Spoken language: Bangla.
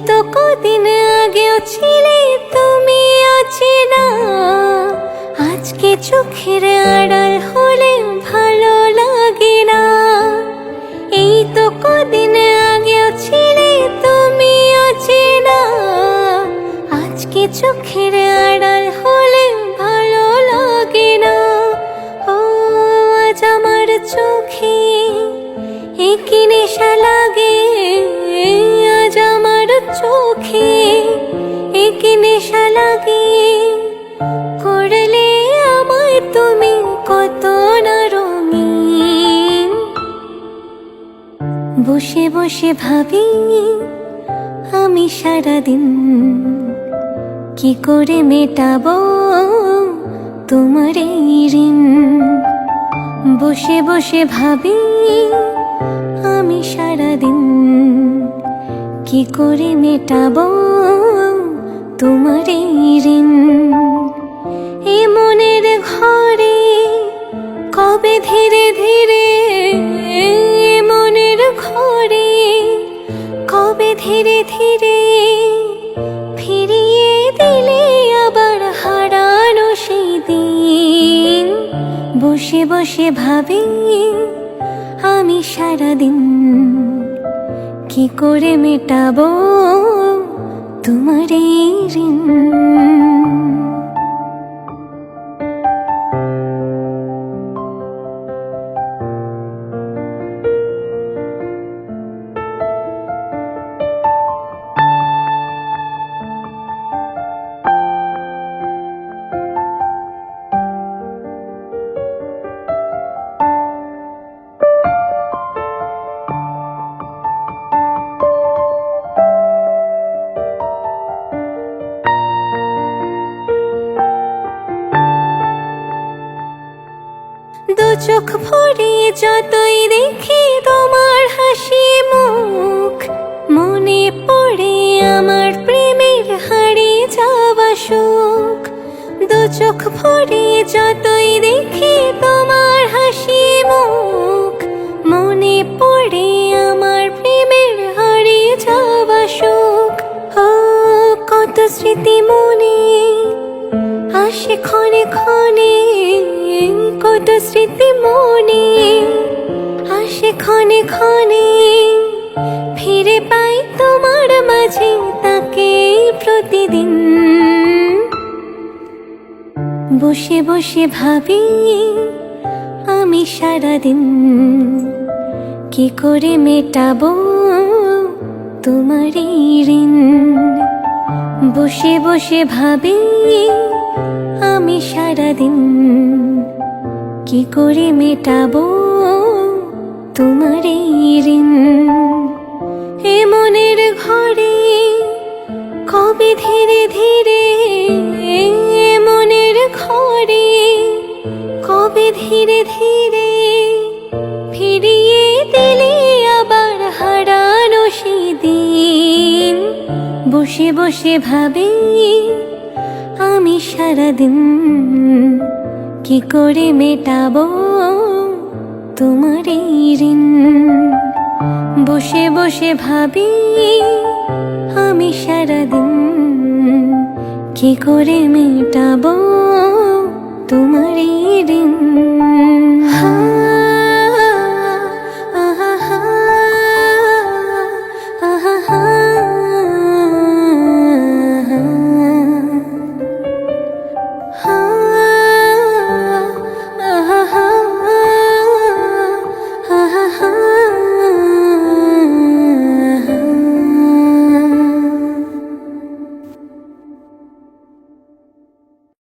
তো কদিন আগেও ছিলে তুমি অচেনা, আজকে চোখের আড়াল হলে ভালো লাগে না। এই তো কদিন আগেও ছিলে তুমি অচেনা, আজকে চোখের আড়াল হলে ভালো লাগে না। ও আজ আমার চোখে একই নেশা লাগে, আজ আমার চোখে একই নেশা লাগে। করলে আমায় তুমি কত না রঙিন, বসে বসে ভাবি আমি সারাদিন কি করে মেটাবো তোমার এই ঋণ। বসে বসে ভাবি আমি সারাদিন কি করে মেটাবো তোমার এই ঋণ। এ মনের ঘরে কবে ধীরে ধীরে, এ মনের ঘরে কবে ধীরে ধীরে ফিরিয়ে দিলে আবার হারানো সেই দিন। বসে বসে ভাবি আমি সারাদিন কি করে মেটাবো তোমার এই ঋণ। দু চোখ ভরে যতই দেখি তোমার হাসি মুখ, মনে পড়ে আমার প্রেমের হারিয়ে যাওয়া সুখ। দু চোখ ভরে যতই দেখি তোমার হাসি মুখ, মনে পড়ে আমার প্রেমের হারিয়ে যাওয়া সুখ। ও কত স্মৃতি মনে আসে ক্ষণে ক্ষণে, কত স্মৃতি মনে আসে ক্ষণে ক্ষণে। ফিরে পাই তোমার মাঝে তাকে প্রতিদিন। বসে বসে ভাবি আমি সারাদিন কি করে মেটাবো তোমার এই ঋণ। বসে বসে ভাবি আমি সারাদিন কি করে মেটাবো তোমার এই ঋণ। এ মনের ঘরে কবে ধীরে ধীরে, এ মনের ঘরে কবে ধীরে ধীরে ফিরিয়ে দিলে আবার হারানো সেই দিন। বসে বসে ভাবি আমি সারাদিন কি করে মেটাবো তোমার এই ঋণ। বসে বসে ভাবি আমি সারাদিন কি করে মেটাবো তোমার এই ঋণ।